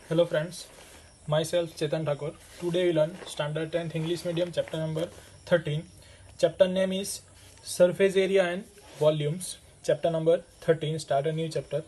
Hello friends, myself Chetan Thakur. Today we learn Standard 10th English Medium chapter number 13. Chapter name is Surface Area and Volumes. Chapter number 13, start a new chapter.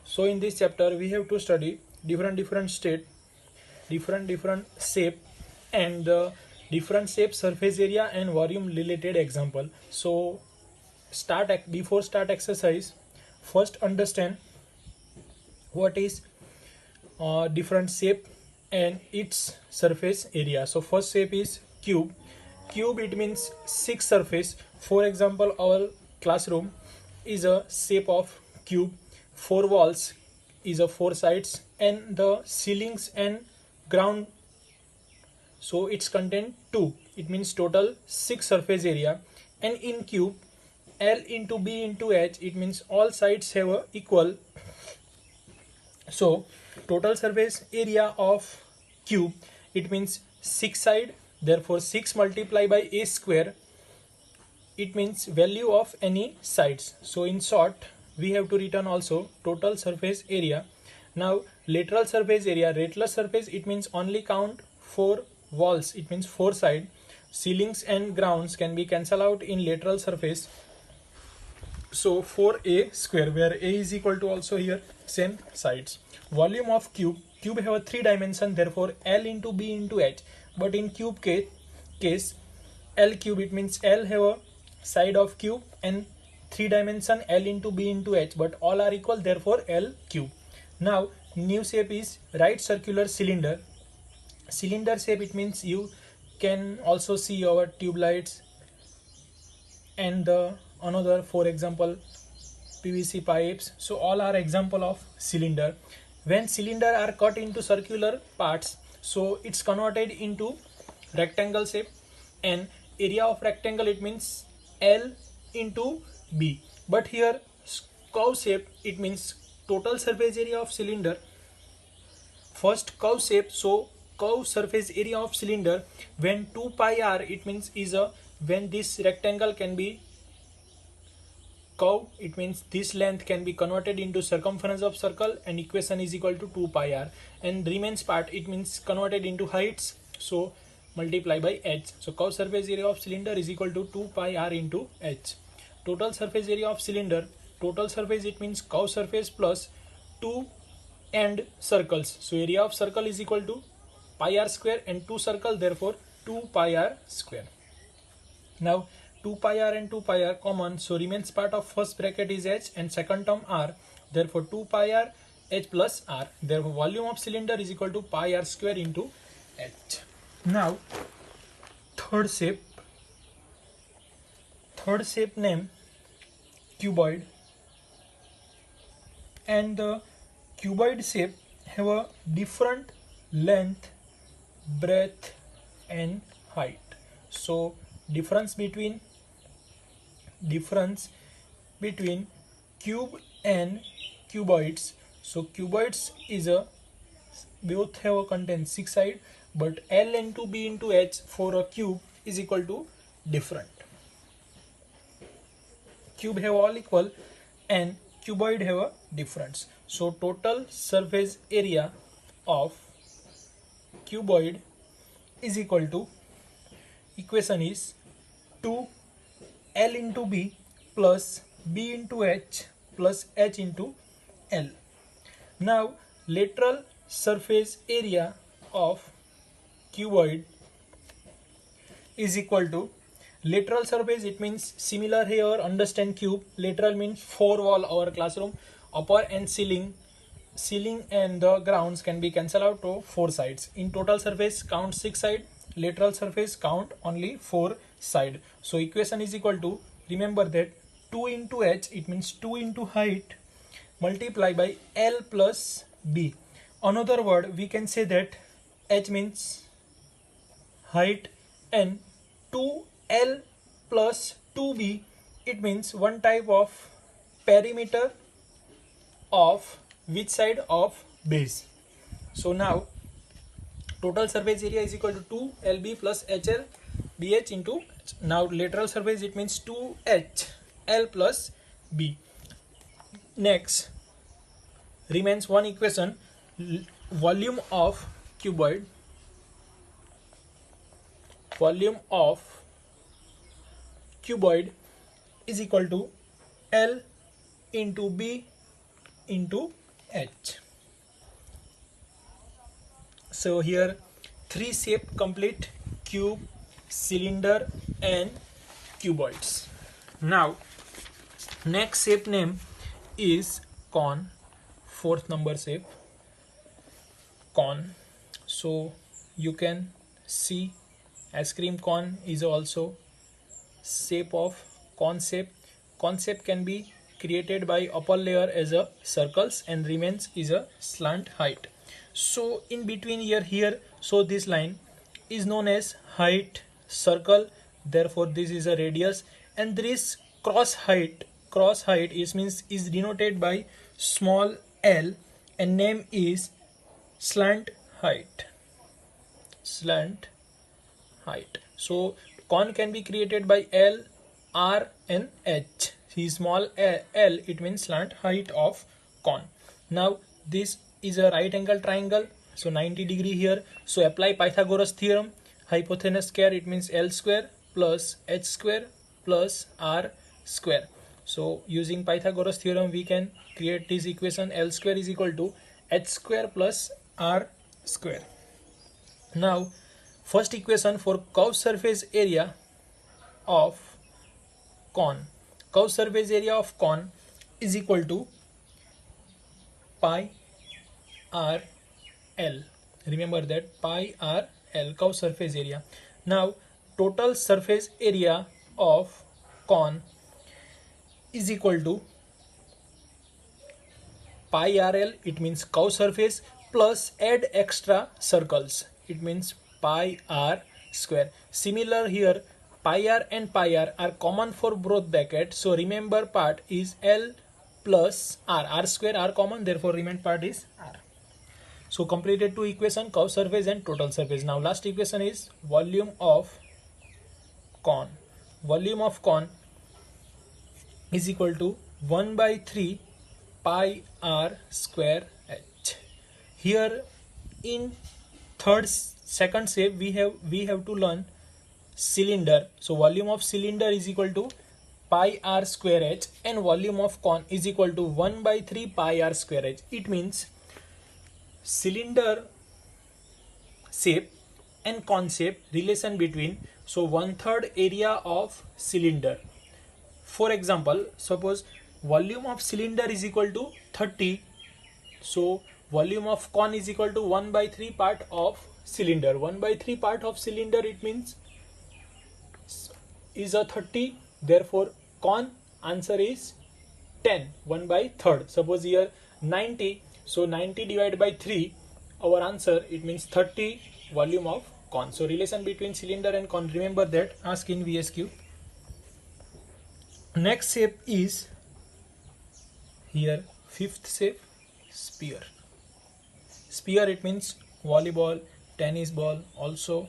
So in this chapter we have to study different state, different shape and the different shape, surface area and volume related example. So before start exercise, first understand what is different shape and its surface area. So first shape is cube. Cube, it means six surface. For example, our classroom is a shape of cube. Four walls is a four sides and the ceilings and ground, so its content 2. It means total 6 surface area. And in cube, L into B into H, it means all sides have a equal. So total surface area of cube, it means 6 side, therefore 6 multiplied by a square, it means value of any sides. So in short, we have to return also total surface area. Now lateral surface area, it means only count 4 walls, it means 4 side. Ceilings and grounds can be cancelled out in lateral surface. So 4a square, where a is equal to also here same sides. Volume of cube have a 3 dimension, therefore L into B into H. But in cube case L cube, it means L have a side of cube and 3 dimension L into B into H, but all are equal, therefore L cube. Now new shape is right circular cylinder. Cylinder shape, it means you can also see our tube lights and the another, for example PVC pipes. So all are example of cylinder. When cylinder are cut into circular parts, so it's converted into rectangle shape, and area of rectangle, it means L into B. But here curve shape, it means total surface area of cylinder. First curve shape, so curve surface area of cylinder, when 2 pi r, it means is a, when this rectangle can be curve, it means this length can be converted into circumference of circle, and equation is equal to 2 pi r, and remains part, it means converted into heights, so multiply by h. So curve surface area of cylinder is equal to 2 pi r into h. Total surface area of cylinder, total surface, it means curve surface plus 2 end circles, so area of circle is equal to pi r square, and 2 circle, therefore 2 pi r square. Now 2 pi r and 2 pi r common, so remains part of first bracket is h and second term r, therefore 2 pi r h plus r, therefore volume of cylinder is equal to pi r square into h. Now third shape name cuboid, and the cuboid shape have a different length, breadth and height. So difference between cube and cuboids. So cuboids is a, both have a content 6 side, but L into B into H for a cube is equal to different. Cube have all equal and cuboid have a difference. So total surface area of cuboid is equal to, equation is 2 L into B plus B into H plus H into L. Now lateral surface area of cuboid is equal to, lateral surface, it means similar here, understand cube, lateral means 4 wall, our classroom upper and ceiling and the grounds can be cancelled out to 4 sides. In total surface count 6 side, lateral surface count only 4 side. So equation is equal to, remember that 2 into h, it means 2 into height multiply by L plus B. Another word we can say that h means height and 2L plus 2B, it means one type of perimeter of which side of base. So now total surface area is equal to 2LB plus HL BH into H. Now lateral surface, it means 2HL plus B. Next remains one equation, volume of cuboid, is equal to L into B into H. So here three shape complete: cube, cylinder and cuboids. Now next shape name is cone, fourth number shape, cone. So you can see ice cream cone is also shape of cone shape. Cone shape can be created by upper layer as a circles and remains is a slant height. So in between here, so this line is known as height circle, therefore this is a radius, and this cross height is means is denoted by small l and name is slant height. So cone can be created by L, R and H. See small l, it means slant height of cone. Now this is a right angle triangle, so 90 degree here. So apply Pythagoras theorem. Hypotenuse square, it means L square plus H square plus R square. So using Pythagoras theorem we can create this equation: L square is equal to H square plus R square. Now first equation for curved surface area of cone. Curved surface area of cone is equal to pi r L. Remember that, pi r L, curved surface area. Now total surface area of cone is equal to pi r L, it means curved surface, plus add extra circles, it means pi r square. Similar here, pi r and pi r are common for both brackets, so remember part is L plus r square, r common, therefore remaining part is r. So completed two equation, curved surface and total surface. Now last equation is volume of cone. Volume of cone is equal to 1 by 3 pi r square h. Here in second shape we have to learn cylinder. So volume of cylinder is equal to pi r square h and volume of cone is equal to 1 by 3 pi r square h. It means cylinder shape and cone shape relation between, so 1/3 area of cylinder. For example, suppose volume of cylinder is equal to 30, so volume of cone is equal to 1 by 3 part of cylinder. 1 by 3 part of cylinder, it means is a 30, therefore cone answer is 10, 1 by 3rd. Suppose here 90, so 90 divided by 3, our answer, it means 30 volume of cone. So relation between cylinder and cone, remember that, ask in VSQ. Next shape is here fifth shape, sphere. Sphere, it means volleyball, tennis ball, also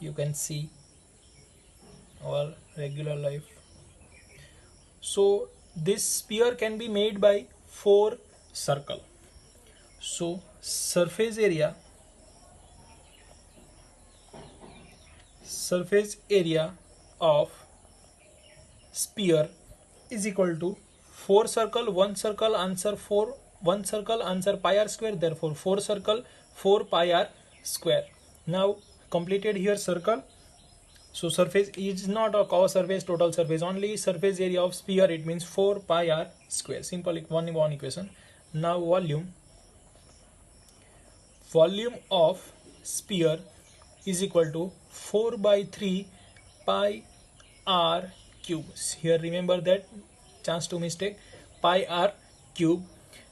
you can see our regular life. So this sphere can be made by 4 circle. So surface area of sphere is equal to 4 circle, 1 circle answer 4, 1 circle answer pi r square, therefore 4 circle 4 pi r square. Now completed here circle. So surface is not a curved surface, total surface, only surface area of sphere, it means 4 pi r square. Simple one equation. Now volume of sphere is equal to 4 by 3 pi r cube. Here remember that, chance to mistake, pi r cube.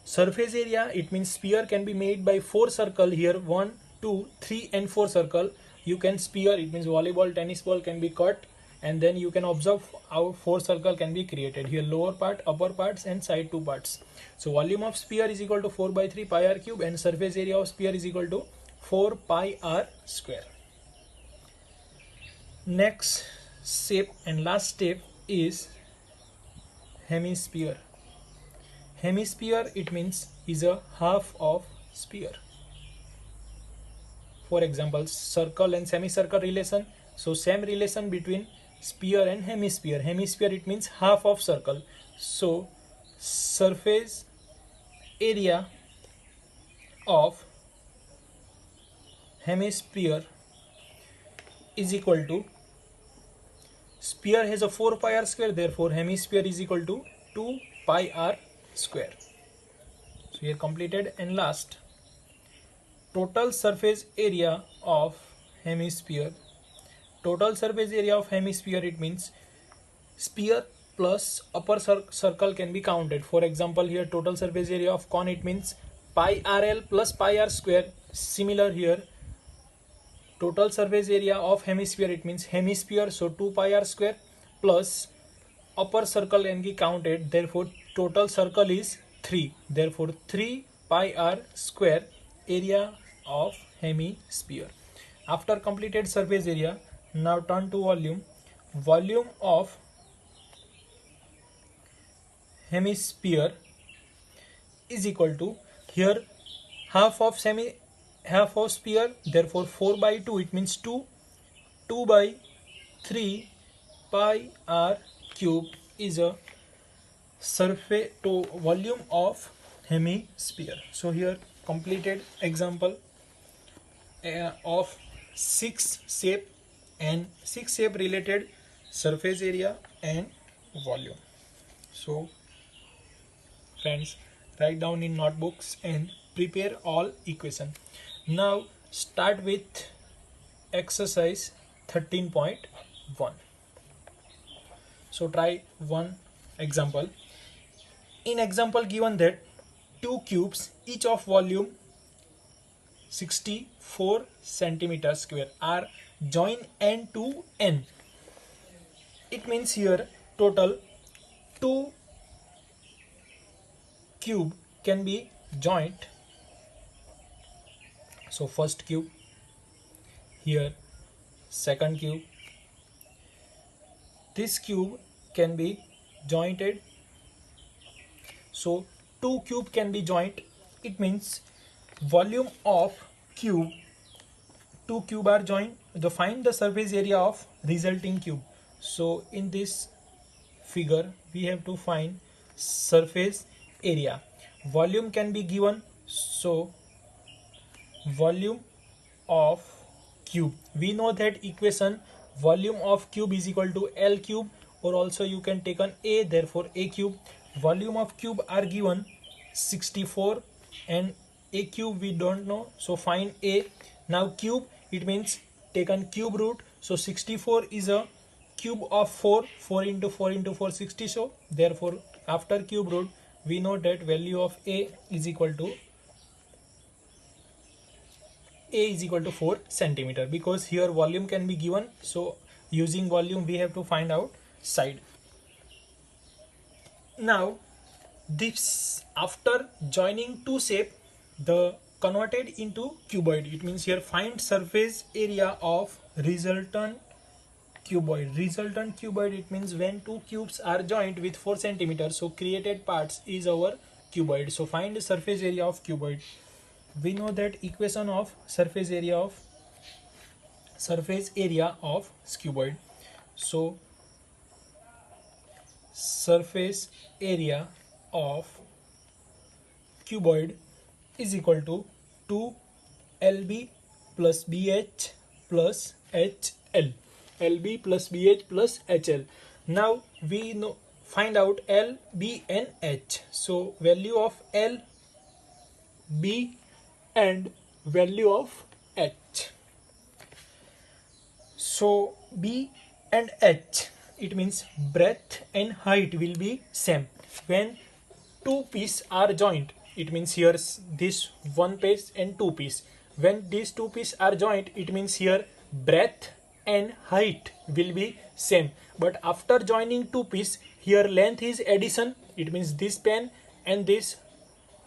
Surface area, it means sphere can be made by 4 circle. Here 1, 2, 3 and 4 circle. You can sphere, it means volleyball, tennis ball can be cut, and then you can observe how 4 circle can be created. Here lower part, upper parts and side 2 parts. So volume of sphere is equal to 4 by 3 pi r cube and surface area of sphere is equal to 4 pi r square. Next shape and last step is hemisphere. Hemisphere, it means is a half of sphere. For example, circle and semicircle relation. So same relation between sphere and hemisphere. Hemisphere, it means half of circle. So surface area of hemisphere is equal to, sphere has a 4 pi r square, therefore hemisphere is equal to 2 pi r square. So here completed. And last, total surface area of hemisphere. Total surface area of hemisphere, it means sphere plus upper circle can be counted. For example, here total surface area of cone, it means pi rl plus pi r square. Similar here, total surface area of hemisphere, it means hemisphere, so 2 pi r square plus upper circle can be counted, therefore total circle is 3, therefore 3 pi r square area of hemisphere. After completed surface area, now turn to volume. Volume of hemisphere is equal to, here half of sphere, therefore 4 by 2, it means 2 by 3 pi r cube is a surface to volume of hemisphere. So here completed example of 6 shape and 6 shape related surface area and volume. So friends, write down in notebooks and prepare all equation. Now start with exercise 13.1. So try one example. In example given that two cubes each of volume 64 centimeter square are joined end to end. It means here total 2 cube can be joined. So first cube, here second cube, this cube can be jointed. So 2 cube can be joined. It means volume of cube, 2 cube are joined. Find the surface area of resulting cube. So in this figure we have to find surface area. Volume can be given, so volume of cube, we know that equation, volume of cube is equal to L cube, or also you can take an A, therefore A cube. Volume of cube are given 64 and A cube we don't know, so find A. Now cube, it means take an cube root, so 64 is a cube of 4, 4 into 4 into 4 60, so therefore after cube root we know that value of A is equal to 4 centimeter, because here volume can be given, so using volume we have to find out side. Now this, after joining two shape, the converted into cuboid, it means here find surface area of resultant cuboid. Resultant cuboid, it means when two cubes are joined with 4 centimeters, so created parts is our cuboid. So find the surface area of cuboid. We know that equation of surface area of cuboid. So surface area of cuboid is equal to 2 LB plus BH plus HL. LB plus BH plus HL. Now we know, find out L, B and H. So value of L, B and value of H. So B and H, it means breadth and height will be same. When two pieces are joined, it means here this one piece and two piece. When these two pieces are joined, it means here breadth and height will be same. But after joining two pieces, here length is addition. It means this pen and this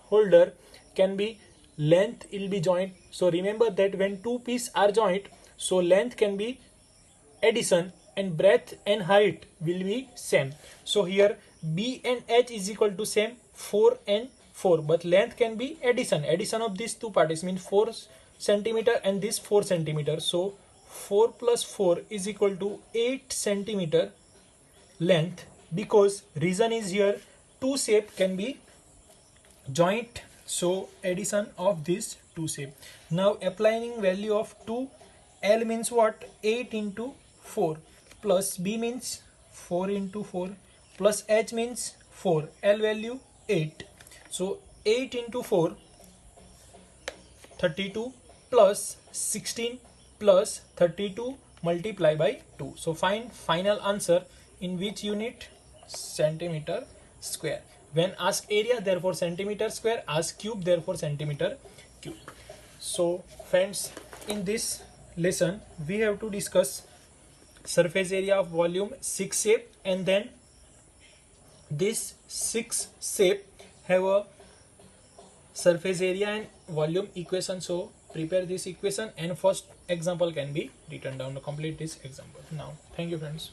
holder can be, length will be joined. So remember that when two pieces are joined, so length can be addition and breadth and height will be same. So here B and H is equal to same, 4 and 4, but length can be addition of these two parts means 4 centimeter and this 4 centimeter. So 4 plus 4 is equal to 8 centimeter length, because reason is here two shape can be joint, so addition of this two shape. Now applying value of 2, L means what, 8 into 4, plus B means 4 into 4, plus H means 4, L value 8. So 8 into 4, 32, plus 16 plus 32 multiply by 2. So find final answer in which unit? Centimeter square. When ask area, therefore centimeter square, ask cube, therefore centimeter cube. So friends, in this lesson we have to discuss surface area of volume 6 shape, and then this 6 shape have a surface area and volume equation. So prepare this equation and first example can be written down to complete this example. Now thank you friends.